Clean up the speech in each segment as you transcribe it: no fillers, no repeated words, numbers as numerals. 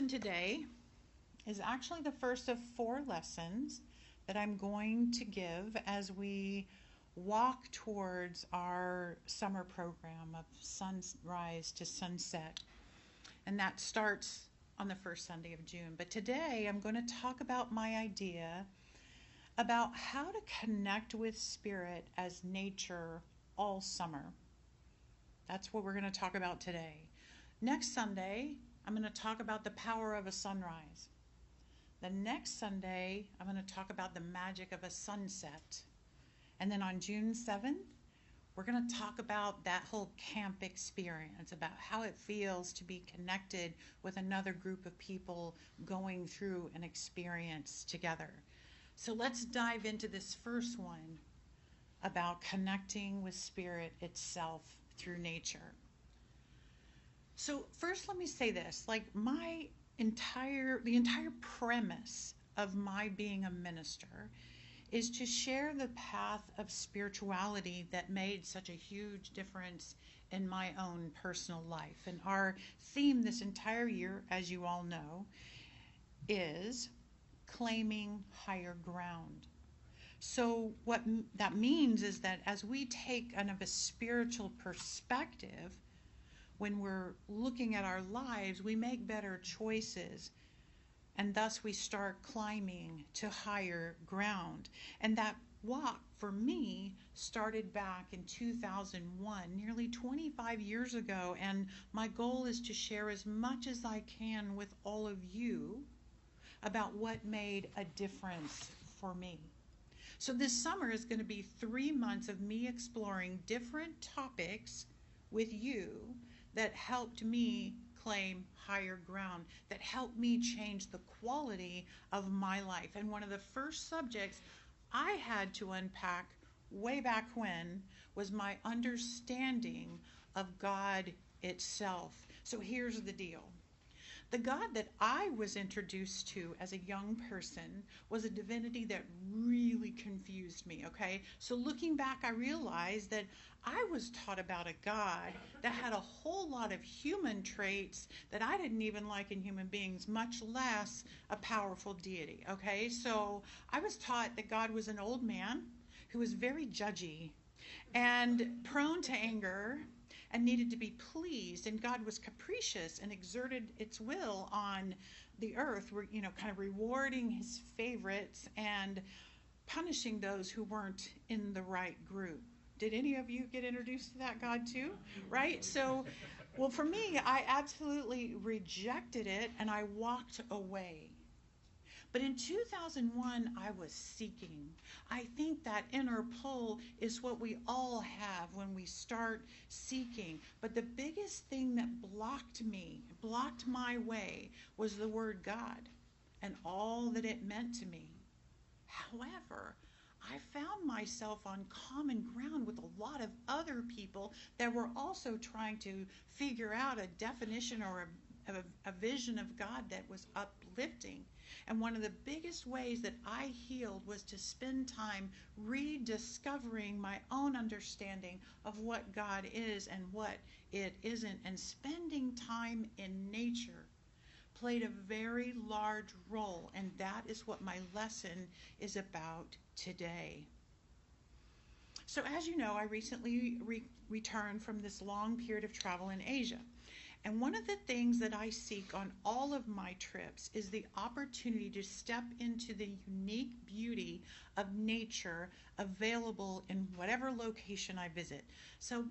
lesson today is actually the first of 4 lessons that I'm going to give as we walk towards our summer program of sunrise to sunset. And that starts on the first Sunday of June. But today I'm going to talk about my idea about how to connect with spirit as nature all summer. That's what we're going to talk about today. Next Sunday, I'm going to talk about the power of a sunrise. The next Sunday, I'm going to talk about the magic of a sunset. And then on June 7th, we're going to talk about that whole camp experience, about how it feels to be connected with another group of people going through an experience together. So let's dive into this first one about connecting with spirit itself through nature. So first let me say this, like the entire premise of my being a minister is to share the path of spirituality that made such a huge difference in my own personal life. And our theme this entire year, as you all know, is claiming higher ground. So what that means is that as we take kind of a spiritual perspective, when we're looking at our lives, we make better choices. And thus we start climbing to higher ground. And that walk for me started back in 2001, nearly 25 years ago. And my goal is to share as much as I can with all of you about what made a difference for me. So this summer is going to be 3 months of me exploring different topics with you that helped me claim higher ground, that helped me change the quality of my life. And one of the first subjects I had to unpack way back when was my understanding of God itself. So here's the deal. The God that I was introduced to as a young person was a divinity that really confused me, okay? So looking back, I realized that I was taught about a God that had a whole lot of human traits that I didn't even like in human beings, much less a powerful deity, okay? So I was taught that God was an old man who was very judgy and prone to anger and needed to be pleased, and God was capricious and exerted its will on the earth, kind of rewarding his favorites and punishing those who weren't in the right group. Did any of you get introduced to that God too? Right? So, well, for me, I absolutely rejected it and I walked away. But in 2001, I was seeking. I think that inner pull is what we all have when we start seeking. But the biggest thing that blocked my way, was the word God and all that it meant to me. However, I found myself on common ground with a lot of other people that were also trying to figure out a definition or a vision of God that was uplifting. And one of the biggest ways that I healed was to spend time rediscovering my own understanding of what God is and what it isn't. And spending time in nature played a very large role, and that is what my lesson is about today. So as you know, I recently returned from this long period of travel in Asia. And one of the things that I seek on all of my trips is the opportunity to step into the unique beauty of nature available in whatever location I visit. So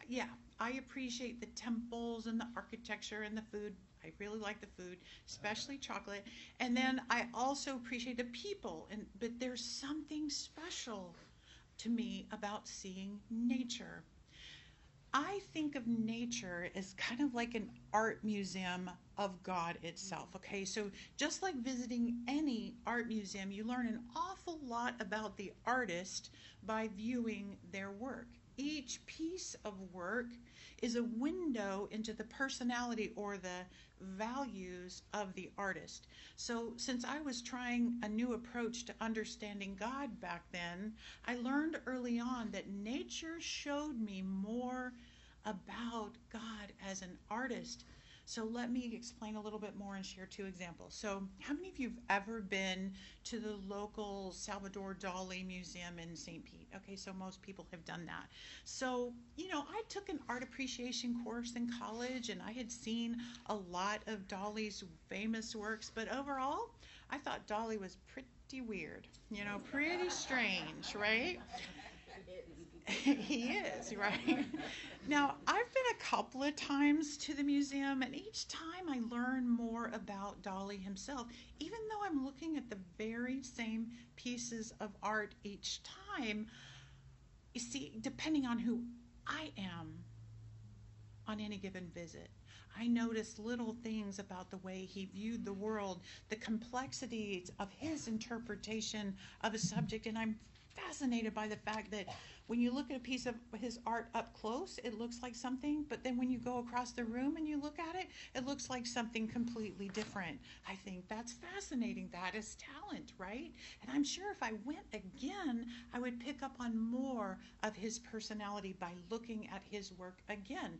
yeah, I appreciate the temples and the architecture and the food. I really like the food, especially chocolate. And then I also appreciate the people. But there's something special to me about seeing nature. I think of nature as kind of like an art museum of God itself, okay? So just like visiting any art museum, you learn an awful lot about the artist by viewing their work. Each piece of work is a window into the personality or the values of the artist. So since I was trying a new approach to understanding God back then, I learned early on that nature showed me more about God as an artist So let me explain a little bit more and share two examples. So how many of you have ever been to the local Salvador Dali Museum in St. Pete? Okay, so most people have done that. So, I took an art appreciation course in college and I had seen a lot of Dali's famous works, but overall, I thought Dali was pretty weird, pretty strange, right? He is, right? Now, I've been a couple of times to the museum, and each time I learn more about Dali himself, even though I'm looking at the very same pieces of art each time. You see, depending on who I am on any given visit, I notice little things about the way he viewed the world, the complexities of his interpretation of a subject, and I'm fascinated by the fact that when you look at a piece of his art up close, it looks like something, but then when you go across the room and you look at it, it looks like something completely different. I think that's fascinating. That is talent, right? And I'm sure if I went again, I would pick up on more of his personality by looking at his work again.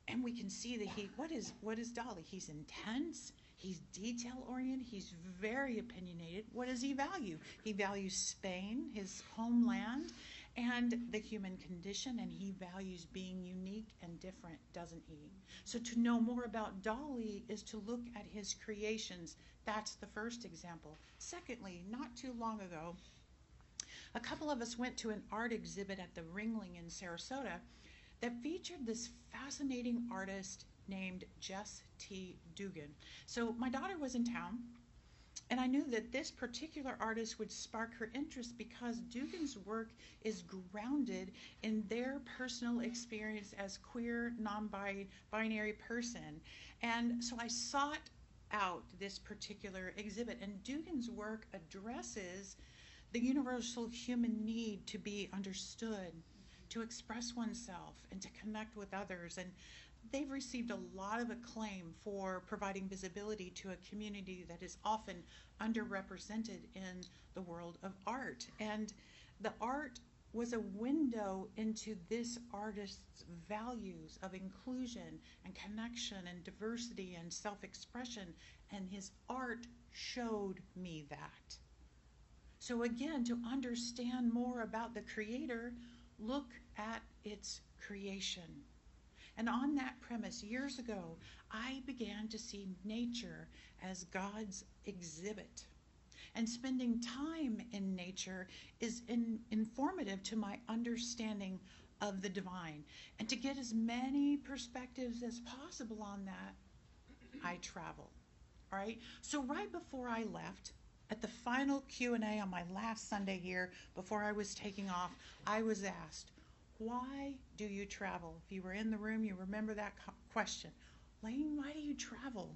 And we can see that what is Dali? He's intense. He's detail oriented. He's very opinionated. What does he value? He values Spain, his homeland, and the human condition, and he values being unique and different, doesn't he? So to know more about Dali is to look at his creations. That's the first example. Secondly, not too long ago, a couple of us went to an art exhibit at the Ringling in Sarasota that featured this fascinating artist named Jess T. Dugan. So my daughter was in town, and I knew that this particular artist would spark her interest because Dugan's work is grounded in their personal experience as queer, non-binary person. And so I sought out this particular exhibit, and Dugan's work addresses the universal human need to be understood, to express oneself, and to connect with others. And they've received a lot of acclaim for providing visibility to a community that is often underrepresented in the world of art. And the art was a window into this artist's values of inclusion and connection and diversity and self-expression, and his art showed me that. So again, to understand more about the Creator, look at its creation. And on that premise, years ago, I began to see nature as God's exhibit. And spending time in nature is informative to my understanding of the divine. And to get as many perspectives as possible on that, I travel. All right? So right before I left, at the final Q&A on my last Sunday here, before I was taking off, I was asked, why do you travel? If you were in the room, you remember that question. Laine, why do you travel?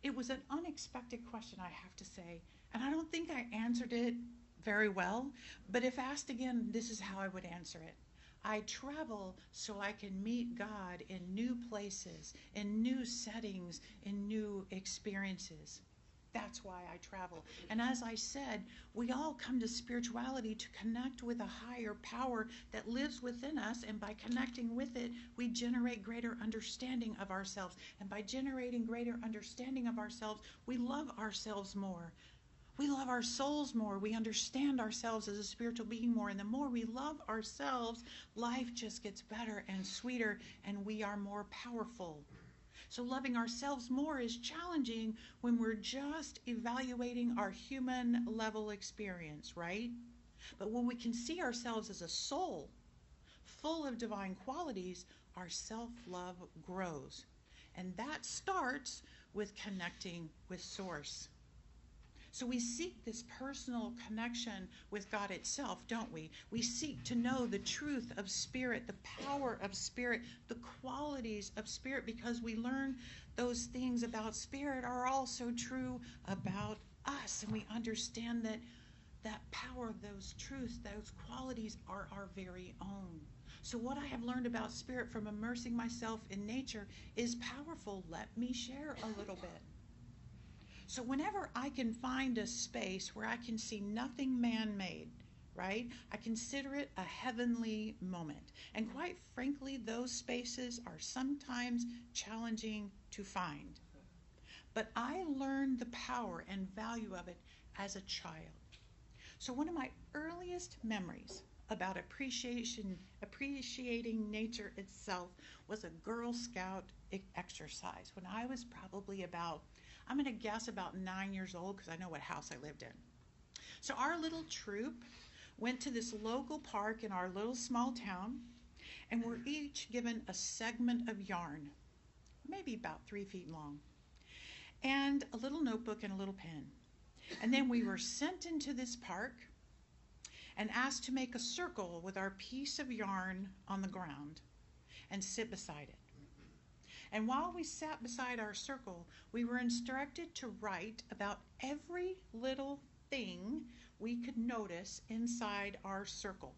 It was an unexpected question, I have to say, and I don't think I answered it very well, but if asked again, this is how I would answer it. I travel so I can meet God in new places, in new settings, in new experiences. That's why I travel. And as I said, we all come to spirituality to connect with a higher power that lives within us, and by connecting with it, we generate greater understanding of ourselves. And by generating greater understanding of ourselves, we love ourselves more. We love our souls more. We understand ourselves as a spiritual being more. And the more we love ourselves, life just gets better and sweeter, and we are more powerful. So loving ourselves more is challenging when we're just evaluating our human level experience, right? But when we can see ourselves as a soul full of divine qualities, our self-love grows. And that starts with connecting with Source. So we seek this personal connection with God itself, don't we? We seek to know the truth of Spirit, the power of Spirit, the qualities of Spirit, because we learn those things about Spirit are also true about us. And we understand that that power, those truths, those qualities are our very own. So what I have learned about Spirit from immersing myself in nature is powerful. Let me share a little bit. So whenever I can find a space where I can see nothing man-made, right? I consider it a heavenly moment. And quite frankly, those spaces are sometimes challenging to find. But I learned the power and value of it as a child. So one of my earliest memories about appreciating nature itself was a Girl Scout exercise when I was probably about, I'm going to guess about 9 years old because I know what house I lived in. So our little troop went to this local park in our little small town, and were each given a segment of yarn, maybe about 3 feet long, and a little notebook and a little pen. And then we were sent into this park and asked to make a circle with our piece of yarn on the ground and sit beside it. And while we sat beside our circle, we were instructed to write about every little thing we could notice inside our circle.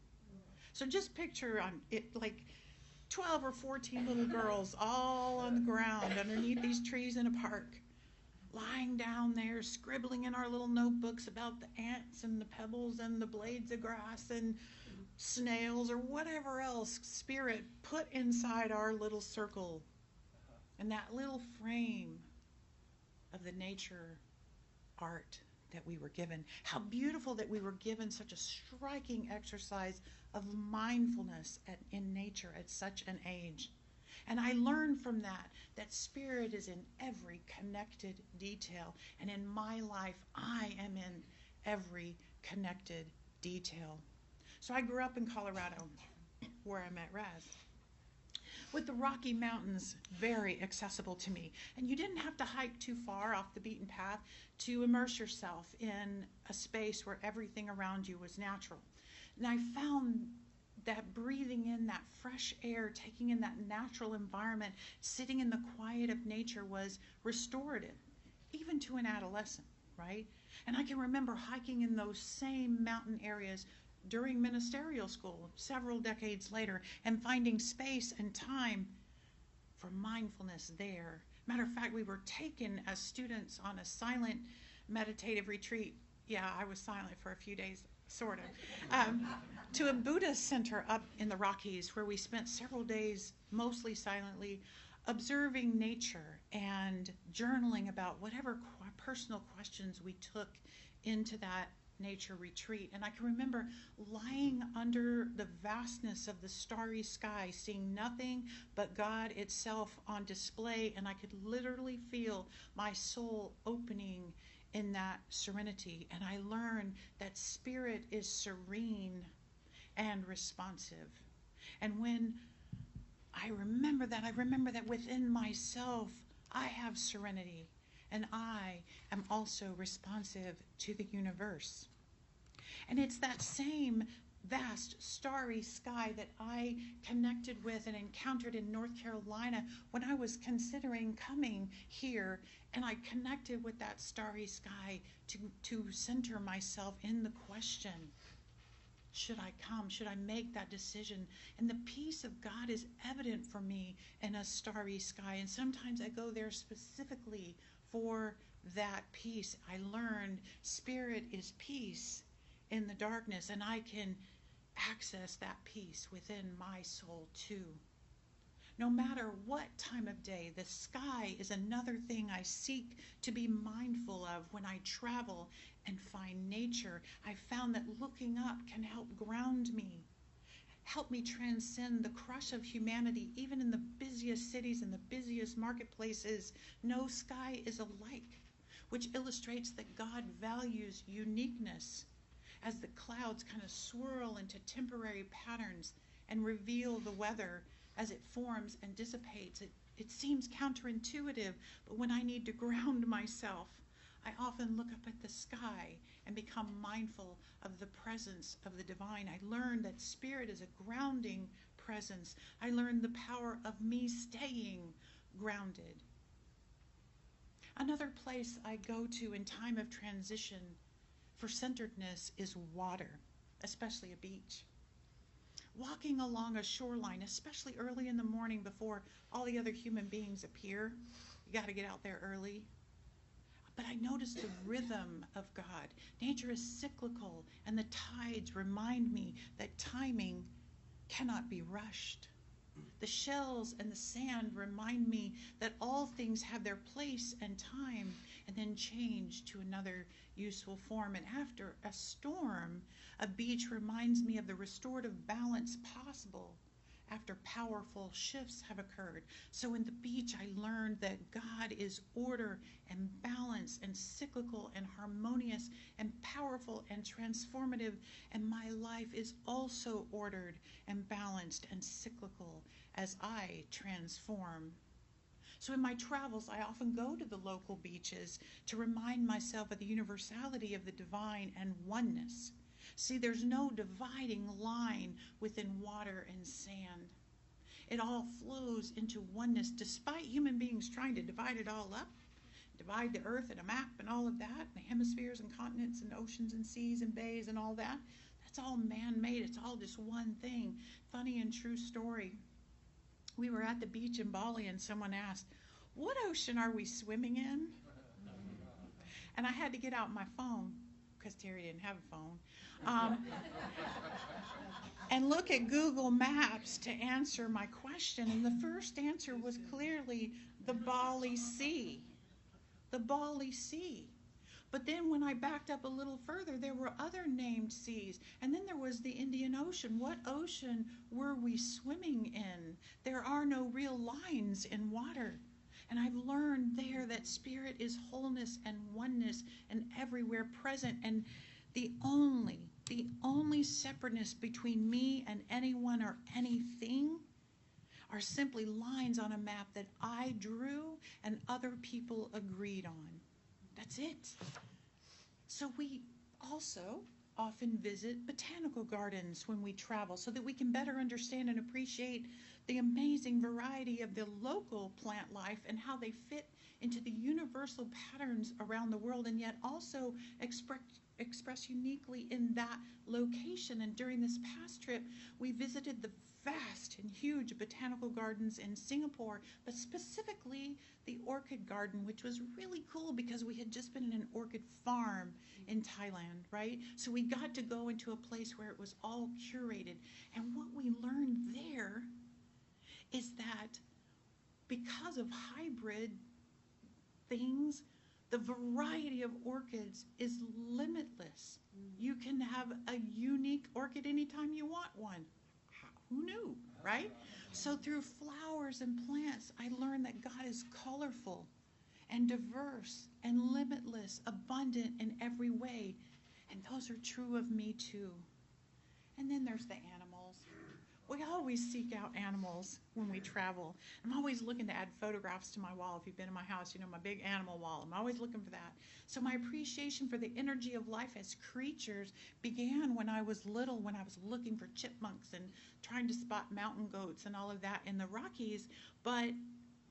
So just picture it like 12 or 14 little girls all on the ground underneath these trees in a park, lying down there, scribbling in our little notebooks about the ants and the pebbles and the blades of grass and snails or whatever else Spirit put inside our little circle and that little frame of the nature art that we were given. How beautiful that we were given such a striking exercise of mindfulness in nature at such an age. And I learned from that Spirit is in every connected detail. And in my life, I am in every connected detail. So I grew up in Colorado, where I met Raz, with the Rocky Mountains very accessible to me. And you didn't have to hike too far off the beaten path to immerse yourself in a space where everything around you was natural. And I found that breathing in that fresh air, taking in that natural environment, sitting in the quiet of nature was restorative, even to an adolescent, right? And I can remember hiking in those same mountain areas during ministerial school several decades later and finding space and time for mindfulness there. Matter of fact, we were taken as students on a silent meditative retreat. Yeah, I was silent for a few days, sort of, to a Buddhist center up in the Rockies where we spent several days mostly silently observing nature and journaling about whatever personal questions we took into that nature retreat. And I can remember lying under the vastness of the starry sky, seeing nothing but God itself on display, and I could literally feel my soul opening in that serenity. And I learned that Spirit is serene and responsive. And when I remember that within myself I have serenity, and I am also responsive to the universe. And it's that same vast starry sky that I connected with and encountered in North Carolina when I was considering coming here, and I connected with that starry sky to center myself in the question, should I come? Should I make that decision? And the peace of God is evident for me in a starry sky, and sometimes I go there specifically for that peace. I learned Spirit is peace in the darkness, and I can access that peace within my soul too. No matter what time of day, the sky is another thing I seek to be mindful of when I travel and find nature. I found that looking up can help ground me, help me transcend the crush of humanity. Even in the busiest cities and the busiest marketplaces, no sky is alike, which illustrates that God values uniqueness as the clouds kind of swirl into temporary patterns and reveal the weather as it forms and dissipates. It seems counterintuitive, but when I need to ground myself, I often look up at the sky and become mindful of the presence of the divine. I learned that Spirit is a grounding presence. I learned the power of me staying grounded. Another place I go to in time of transition for centeredness is water, especially a beach. Walking along a shoreline, especially early in the morning before all the other human beings appear, you got to get out there early. But I notice the rhythm of God. Nature is cyclical, and the tides remind me that timing cannot be rushed. The shells and the sand remind me that all things have their place and time and then change to another useful form. And after a storm, a beach reminds me of the restorative balance possible after powerful shifts have occurred. So in the beach, I learned that God is order and balance and cyclical and harmonious and powerful and transformative. And my life is also ordered and balanced and cyclical as I transform. So in my travels, I often go to the local beaches to remind myself of the universality of the divine and oneness. See, there's no dividing line within water and sand. It all flows into oneness, despite human beings trying to divide it all up, divide the earth and a map and all of that, the hemispheres and continents and oceans and seas and bays and all that. That's all man-made. It's all just one thing. Funny and true story. We were at the beach in Bali and someone asked, "What ocean are we swimming in?" And I had to get out my phone, because Terry didn't have a phone, and look at Google Maps to answer my question. And the first answer was clearly the Bali Sea. The Bali Sea. But then when I backed up a little further, there were other named seas. And then there was the Indian Ocean. What ocean were we swimming in? There are no real lines in water. And I've learned there that spirit is wholeness and oneness and everywhere present. And the only separateness between me and anyone or anything are simply lines on a map that I drew and other people agreed on. That's it. So we also often visit botanical gardens when we travel so that we can better understand and appreciate the amazing variety of the local plant life and how they fit into the universal patterns around the world and yet also express uniquely in that location. And during this past trip, we visited the vast and huge botanical gardens in Singapore, but specifically the orchid garden, which was really cool because we had just been in an orchid farm in Thailand, right? So we got to go into a place where it was all curated. And what we learned there is that because of hybrid things, the variety of orchids is limitless. You can have a unique orchid anytime you want one. Who knew, right? So through flowers and plants, I learned that God is colorful and diverse and limitless, abundant in every way. And those are true of me too. And then there's the animals. We always seek out animals when we travel. I'm always looking to add photographs to my wall. If you've been in my house, you know my big animal wall. I'm always looking for that. So my appreciation for the energy of life as creatures began when I was little, when I was looking for chipmunks and trying to spot mountain goats and all of that in the Rockies. But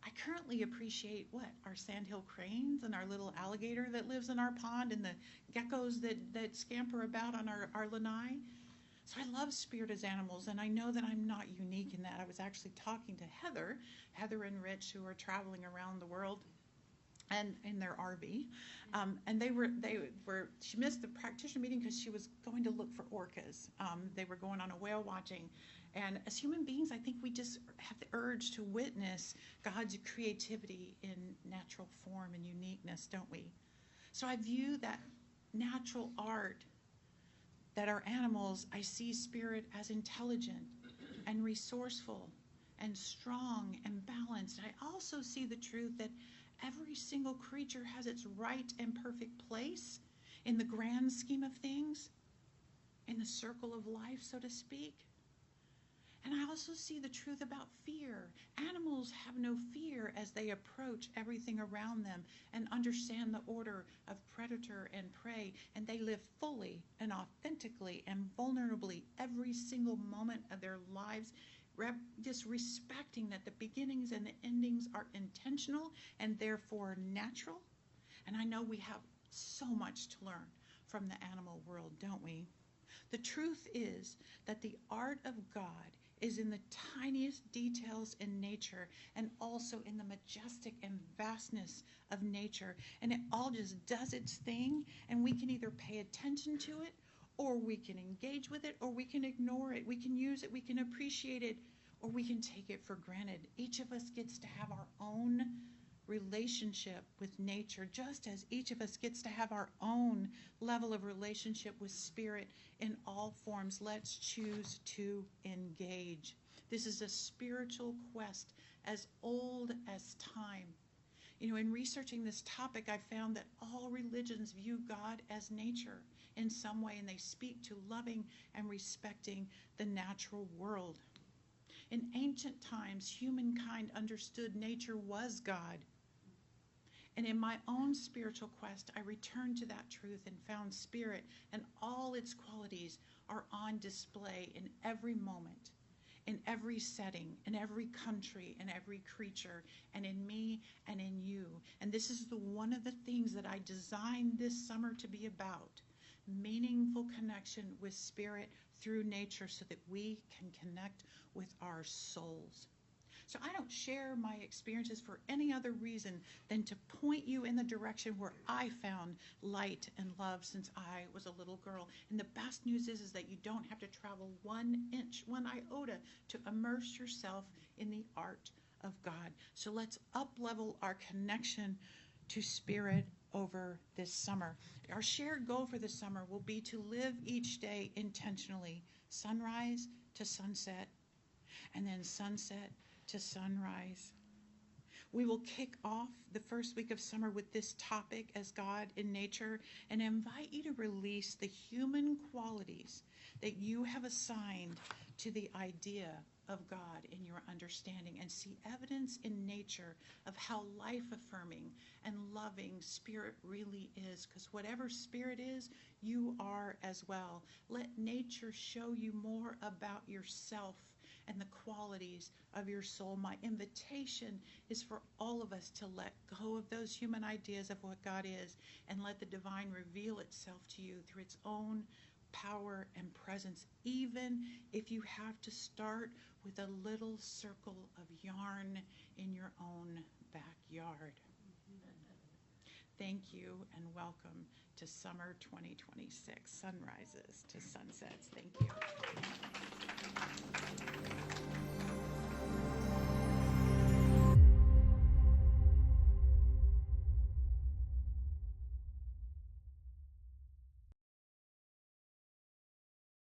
I currently appreciate our sandhill cranes and our little alligator that lives in our pond and the geckos that scamper about on our lanai. So I love spirit as animals, and I know that I'm not unique in that. I was actually talking to Heather and Rich, who are traveling around the world, and in their RV, and they were. She missed the practitioner meeting because she was going to look for orcas. They were going on a whale watching, and as human beings, I think we just have the urge to witness God's creativity in natural form and uniqueness, don't we? So I view that natural art that are animals, I see spirit as intelligent and resourceful and strong and balanced. I also see the truth that every single creature has its right and perfect place in the grand scheme of things, in the circle of life, so to speak. And I also see the truth about fear. Animals have no fear as they approach everything around them and understand the order of predator and prey, and they live fully and authentically and vulnerably every single moment of their lives, just respecting that the beginnings and the endings are intentional and therefore natural. And I know we have so much to learn from the animal world, don't we? The truth is that the art of God is in the tiniest details in nature and also in the majestic and vastness of nature. And it all just does its thing, and we can either pay attention to it, or we can engage with it, or we can ignore it. We can use it, we can appreciate it, or we can take it for granted. Each of us gets to have our own relationship with nature, just as each of us gets to have our own level of relationship with spirit in all forms. Let's choose to engage. This is a spiritual quest as old as time. You know, in researching this topic, I found that all religions view God as nature in some way, and they speak to loving and respecting the natural world. In ancient times, humankind understood nature was God. And in my own spiritual quest, I returned to that truth and found spirit and all its qualities are on display in every moment, in every setting, in every country, in every creature, and in me and in you. And this is one of the things that I designed this summer to be about: meaningful connection with spirit through nature so that we can connect with our souls. So I don't share my experiences for any other reason than to point you in the direction where I found light and love since I was a little girl. And the best news is that you don't have to travel 1 inch, 1 iota to immerse yourself in the art of God. So let's up-level our connection to spirit over this summer. Our shared goal for this summer will be to live each day intentionally, sunrise to sunset, and then sunset to sunrise. We will kick off the first week of summer with this topic as God in nature, and invite you to release the human qualities that you have assigned to the idea of God in your understanding, and see evidence in nature of how life-affirming and loving spirit really is, because whatever spirit is, you are as well. Let nature show you more about yourself and the qualities of your soul. My invitation is for all of us to let go of those human ideas of what God is and let the divine reveal itself to you through its own power and presence, even if you have to start with a little circle of yarn in your own backyard. Thank you and welcome to summer 2026, sunrises to sunsets. Thank you.